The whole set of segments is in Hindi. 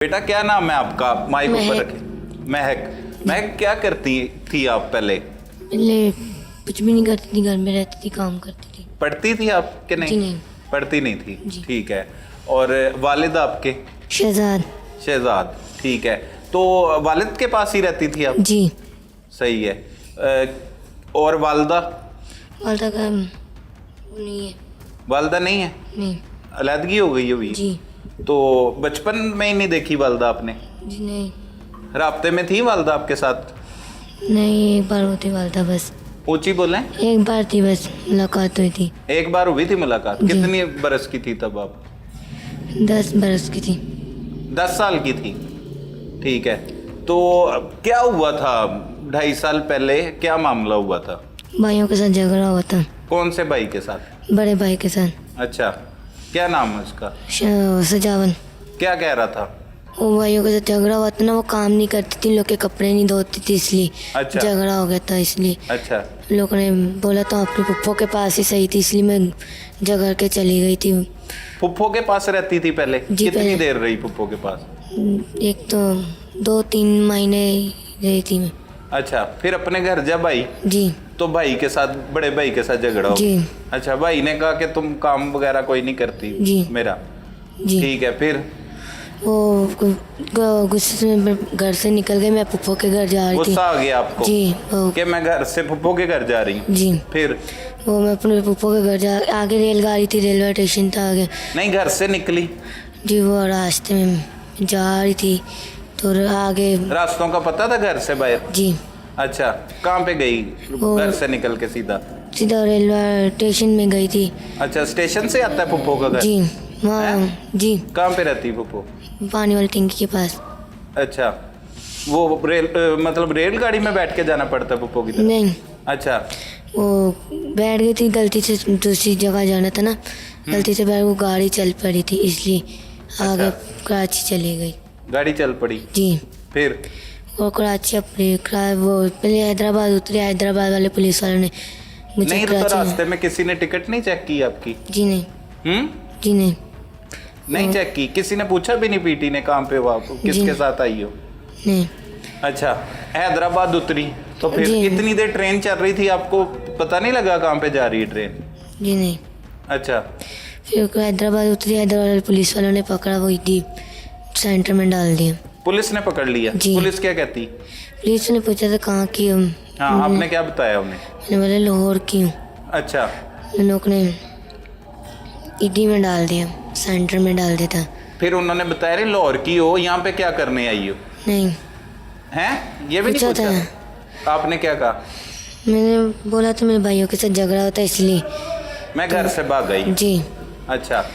बेटा क्या नाम है आपका? माइक ऊपर रखे। महक। महक क्या करती थी आप पहले? पहले कुछ भी नहीं करती थी, घर में रहती थी, काम करती थी। पढ़ती थी आप कि नहीं? जी नहीं। पढ़ती नहीं थी। जी। ठीक है। और वालिद आपके? शहजाद। शहजाद। ठीक है। तो वालिद के पास ही रहती थी आप? जी। सही है। और वालदा? वालदा का वो नहीं है। वालदा नहीं है? नहीं। अलहदगी हो गई अभी? जी। तो बचपन में ही नहीं देखी वालदा आपने? जी नहीं। राब्ते में थी वालदा आपके साथ? नहीं, एक बार होती वालदा बस। ऊंची बोलें। एक बार थी बस, मुलाकात हुई थी। एक बार हुई थी मुलाकात। जी। कितनी बरस की थी तब आप? 10 बरस की थी। 10 साल की थी। ठीक है। तो क्या हुआ था 2.5 साल पहले? क्या मामला हुआ था? भाइयों के साथ झगड़ा हुआ था। कौन से भाई के साथ? बड़े भाई के साथ। अच्छा। क्या नाम है उसका? सजावन। क्या कह रहा था? वो भाइयों के साथ झगड़ा हुआ था ना, वो काम नहीं करती थी, लोग के कपड़े नहीं धोती थी, इसलिए अच्छा। झगड़ा हो गया था। इसलिए अच्छा। लोगों ने बोला था अपने पप्पो के पास ही सही थी, इसलिए मैं झगड़ के चली गई थी। पुप्पो के पास रहती थी पहले? जी, कितनी पहले। देर रही पुप्पो के पास? एक तो 2-3 महीने रही थी मैं। अच्छा। फिर अपने घर जब आई जी। तो भाई के साथ, बड़े भाई के साथ झगड़ा हो? जी। अच्छा। भाई ने कहा कि तुम काम वगैरह कोई नहीं करती जी। मेरा? जी। ठीक है। फिर वो गुस्से में घर से निकल गई, मैं पुप्पो के घर जा रही थी। गुस्सा आ गया आपको? जी। वो कि मैं घर से पुप्पो के घर जा रही हूँ? जी। फिर? वो मैं अपने पुप्पो के घर जा, आगे रेलगाड़ी थी, रेलवे स्टेशन था आगे। नहीं, घर से निकली? जी, वो रास्ते में जा रही थी तो आगे। रास्तों का पता था घर से बाहर? जी। अच्छा। कहाँ पे गई घर से निकल के? सीधा सीधा रेलवे स्टेशन में गई थी। अच्छा। स्टेशन से आता है पुप्पो का घर? जी। वहाँ। जी। कहाँ पे रहती पुप्पो? पानी वाली टंकी के पास। अच्छा। वो मतलब रेलगाड़ी में बैठ के जाना पड़ता है पुप्पो की तरफ? नहीं। अच्छा। वो बैठ गई थी, गलती से दूसरी जगह जाना था ना, गलती से बैठ, वो गाड़ी चल पड़ी थी, इसलिए आगे कराची चली गई। गाड़ी चल पड़ी? जी। फिर? वो कराची अपने वो पहले हैदराबाद उतरे, हैदराबाद वाले पुलिस वालों ने मुझे नहीं तो कराची। रास्ते में किसी ने टिकट नहीं चेक की आपकी? जी नहीं। जी नहीं। नहीं चेक की? किसी ने पूछा भी नहीं पीटी ने कहाँ पे हो आप, किसके साथ आई हो? नहीं। अच्छा। हैदराबाद उतरी तो फिर जी। इतनी देर ट्रेन चल रही थी, आपको पता नहीं लगा कहाँ पे जा रही है ट्रेन? जी नहीं। अच्छा। फिर हैदराबाद उतरी, हैदराबाद वाले पुलिस वालों ने पकड़ा, वो दी सेंटर में डाल दिया। पुलिस ने पकड़ लिया? जी। पुलिस क्या कहती? पुलिस ने पूछा था कहाँ की हम। हाँ, आपने क्या बताया उन्हें? मैंने बोला लाहौर की हूँ। अच्छा। लोग ने ईडी में डाल दिया, सेंटर में डाल दिया था। फिर उन्होंने बताया रे लाहौर की हो, यहाँ पे क्या करने आई हो? नहीं। हैं? ये भी नहीं पूछा पूछा? आपने क्या कहा? मैंने बोला था मेरे भाइयों के साथ झगड़ा होता है, इसलिए मैं घर से भाग गई? जी। अच्छा।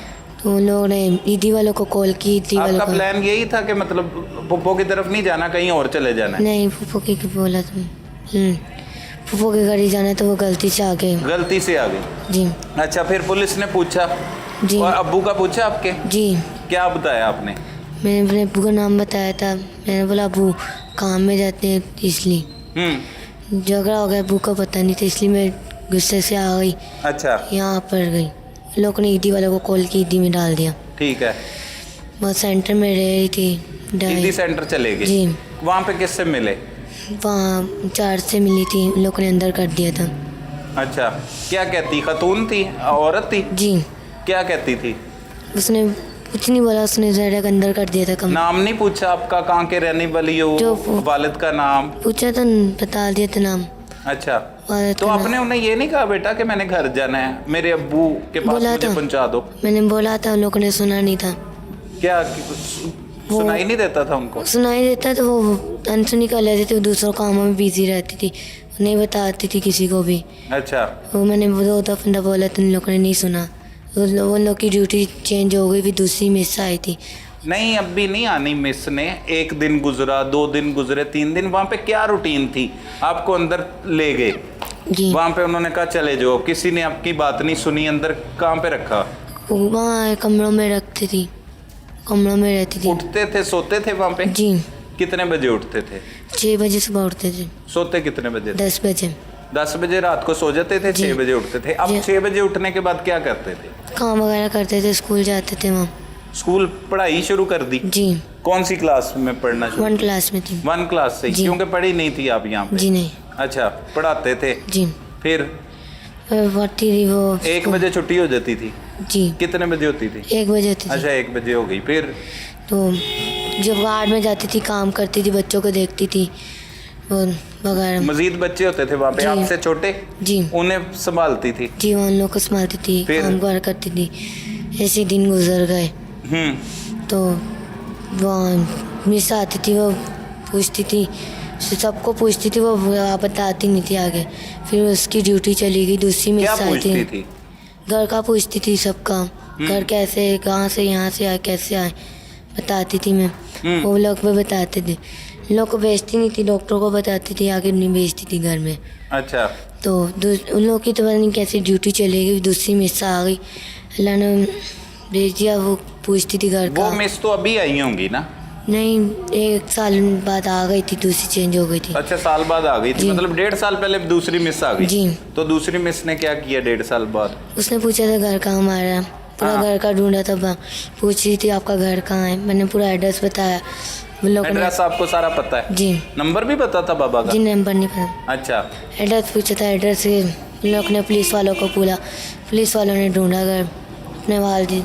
तो उन लोगों ने ईदी वालों को कॉल की, ईदी वालों आपका को। प्लान यही था कि मतलब पुप्पो की तरफ नहीं जाना, कहीं और चले जाना है? नहीं, फूफो की बोला तुम। फूफो के घर ही जाना, तो वो गलती से आ गए। गलती से आ गई? जी। अच्छा। फिर पुलिस ने पूछा? जी। और अब्बू का पूछा आपके? जी। क्या बताया आपने? मैंने अपने अब्बू का नाम बताया था। मैंने बोला अब्बू काम में जाते हैं, इसलिए झगड़ा हो गया, अब्बू का पता नहीं था, इसलिए मैं गुस्से से आ गई। अच्छा। यहाँ पर गई, लोगों ने ईदी वालों को कॉल की, ईदी में डाल दिया। ठीक है। वो सेंटर में रह रही थी। ईदी सेंटर चले गए? जी। वहाँ पे किससे मिले? वहाँ 4 से मिली थी, लोगों ने अंदर कर दिया था। अच्छा। क्या कहती? खतून थी? औरत थी? जी। क्या कहती थी? उसने कुछ नहीं बोला, उसने डायरेक्ट अंदर कर दिया था। कम नाम नहीं पूछा आपका? कहाँ के रहने वाली हो? जो वालिद का नाम पूछा था, बता दिया था नाम। अच्छा। वालिद तो का आपने उन्हें ये नहीं कहा बेटा कि मैंने घर जाना है, मेरे अब्बू के पास बोला मुझे था। पहुंचा दो? मैंने बोला था, उन लोगों ने सुना नहीं था। क्या सुनाई नहीं देता था उनको? सुनाई देता तो वो अनसुनी कर लेते थे, वो दूसरों कामों में बिजी रहती थी, नहीं बताती थी किसी को भी। अच्छा। वो मैंने 2 दफ़ा बोला तो उन लोगों ने नहीं सुना। वो लोग की ड्यूटी चेंज हो गई, भी दूसरी मिस आई थी। नहीं, अब भी नहीं आनी मिस ने। 1 दिन गुजरा, 2 दिन गुजरे, 3 दिन, वहाँ पे क्या रूटीन थी? आपको अंदर ले गए, जी। वहाँ पे उन्होंने कहा चले जाओ, किसी ने आपकी बात नहीं सुनी, अंदर कहाँ पे रखा? वहाँ कमरों में रखती थी, कमरों में रहती थी। उठते थे, सोते थे वहाँ पे? जी। कितने बजे उठते थे? 6 बजे सुबह उठते थे। सोते कितने बजे? 10 बजे। 10 बजे रात को सो जाते थे, 6 बजे उठते थे। अब जी। 6 बजे उठने के बाद क्या करते थे? काम वगैरह करते थे, स्कूल जाते थे वहाँ। स्कूल पढ़ाई शुरू कर दी? जी कौन सी क्लास में पढ़ना शुरू? 1 क्लास में थी। 1 क्लास से? जी। क्योंकि पढ़ी नहीं थी आप यहाँ पे? जी नहीं। अच्छा, पढ़ाते थे? जी फिर पढ़ती थी वो। 1 बजे छुट्टी हो जाती थी? जी कितने बजे होती थी? 1 बजे होती थी। अच्छा, 1 बजे हो गई। फिर तो जब गार्ड में जाती थी, काम करती थी, बच्चों को देखती थी और वगैरह। मजीद बच्चे होते थे वहाँ पे जी। आपसे छोटे? जी उन्हें संभालती थी? जी वो उन लोग को संभालती थी, फिर? काम कर करती थी। ऐसे दिन गुजर गए तो वो मिस आती थी, वो पूछती थी, सबको पूछती थी, वो बताती नहीं थी आगे। फिर उसकी ड्यूटी चली गई, दूसरी मिस क्या आई पूछती थी। थी? घर का पूछती थी सबका, घर कैसे, कहाँ से, यहाँ से आए, कैसे आए, बताती थी मैं। वो लोग भी बताते थे। लोग को भेजती नहीं थी, डॉक्टर को बताती थी, आगे नहीं भेजती थी घर में। अच्छा, तो उन लोग की तो पता नहीं कैसी ड्यूटी चली गई, दूसरी मिस आ गई, अल्लाह ने भेज दिया। वो पूछती थी घर वो का। मिस तो अभी आई होंगी ना? नहीं, 1 साल बाद आ गई थी, दूसरी चेंज हो गई थी। अच्छा, साल बाद आ गई थी, जी। मतलब 1.5 साल पहले दूसरी मिस आ गई? जी। तो दूसरी मिस ने क्या किया 1.5 साल बाद? उसने पूछा था घर कहाँ हमारा, पूरा हाँ। घर का ढूंढा था, पूछ रही थी आपका घर कहाँ है। मैंने पूरा एड्रेस बताया। उन लोगों ने एड्रेस आपको सारा पता है? जी नंबर भी पता था बाबा का? जी नंबर नहीं पता, अच्छा, एड्रेस पूछा था। एड्रेस से उन लोग ने पुलिस वालों को बोला, पुलिस वालों ने ढूंढा घर, अपने वालदी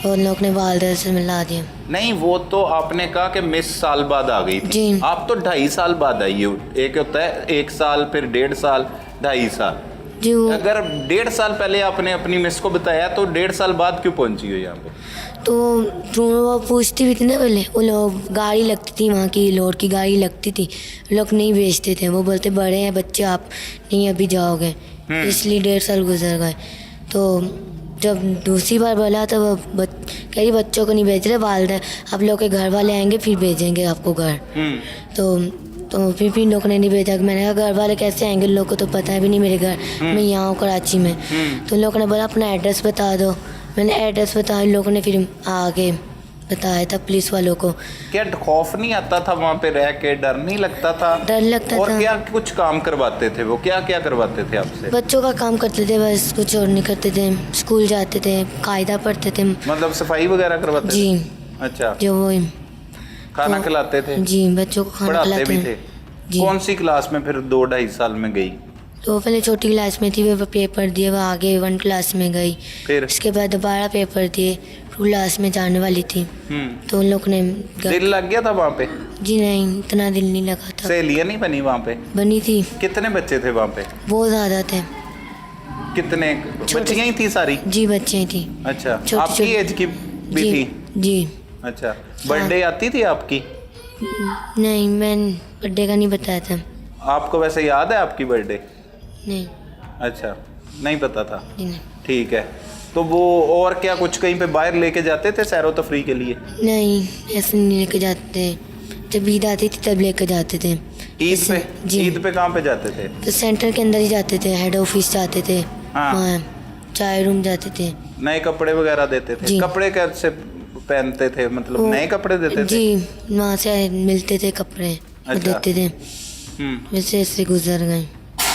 और उन लोग ने वालदा से मिला दिया। नहीं, वो तो आपने कहा कि मिस साल बाद आ गई थी। जी। आप तो 2.5 साल बाद आई हो। एक होता है 1 साल, फिर 1.5 साल, 2.5 साल। जी वो अगर 1.5 साल पहले आपने अपनी मिस को बताया तो 1.5 साल बाद क्यों पहुंची हो यहाँ पे? तो वो पूछती भी थी ना पहले, वो लोग गाड़ी लगती थी वहाँ की, लोड की गाड़ी लगती थी, लोग नहीं भेजते थे। वो बोलते बड़े हैं बच्चे, आप नहीं अभी जाओगे, इसलिए 1.5 साल गुजर गए। तो जब दूसरी बार बोला तो वो कह रही बच्चों को नहीं भेज रहे, वालदा आप लोग के घर वाले आएंगे फिर भेजेंगे आपको घर। तो फिर भी लोग ने नहीं भेजा। मैंने कहा घर वाले कैसे आएंगे, लोग को तो पता है भी नहीं मेरे घर, मैं यहाँ हूँ कराची में। तो लोगों ने बोला अपना एड्रेस बता दो। मैंने एड्रेस बताया, लोगों ने फिर आगे बताया था पुलिस वालों को। क्या खौफ नहीं आता था वहाँ पे रह के? डर नहीं लगता था? डर लगता और था। क्या कुछ काम करवाते थे वो? क्या क्या करवाते थे आपसे? बच्चों का काम करते थे बस, कुछ और नहीं करते थे। स्कूल जाते थे, कायदा पढ़ते थे। मतलब सफाई वगैरह करवाते जी थे? अच्छा, जो वो खाना तो- खिलाते थे? जी बच्चों को खाना पढ़ाते खिलाते भी थे? जी। कौन सी क्लास में फिर 2-2.5 साल में गई? तो पहले छोटी क्लास में थी, वो पेपर दिए, वो आगे 1 क्लास में गई। फिर इसके बाद दोबारा पेपर दिए, 2 क्लास में जाने वाली थी। तो उन लोग ने दिल लग गया था वहाँ पे? जी नहीं, इतना दिल नहीं लगा था। सहेलियाँ नहीं बनी वहाँ पे? बनी थी, कितने बच्चे थे वहाँ पे? बहुत ज़्यादा थे। कितने बच्चियाँ ही थी सारी? जी बच्चे थी। अच्छा, छोटी- आपकी छोटी- एज की भी जी थी? जी अच्छा, बर्थडे आती थी आपकी? नहीं, मैंने बर्थडे का नहीं बताया था। आपको वैसे याद है आपकी बर्थडे? नहीं अच्छा, नहीं पता था। जी नहीं ठीक है। तो वो और क्या कुछ कहीं पे बाहर लेके जाते थे सैरो तफरी के लिए? नहीं, ऐसे नहीं लेके जाते। जब ईद आती थी तब लेके जाते थे। ईद पे? जी। ईद पे कहाँ पे जाते थे? तो सेंटर के अंदर ही जाते थे, हेड ऑफिस जाते थे, हाँ। वहाँ चाय रूम जाते थे। नए कपड़े वगैरह देते थे? जी। कपड़े कैसे पहनते थे, मतलब वो- नए कपड़े देते थे? जी वहाँ से मिलते थे कपड़े, वो अच्छा। देते थे। हम्म। वैसे ऐसे गुजर गए।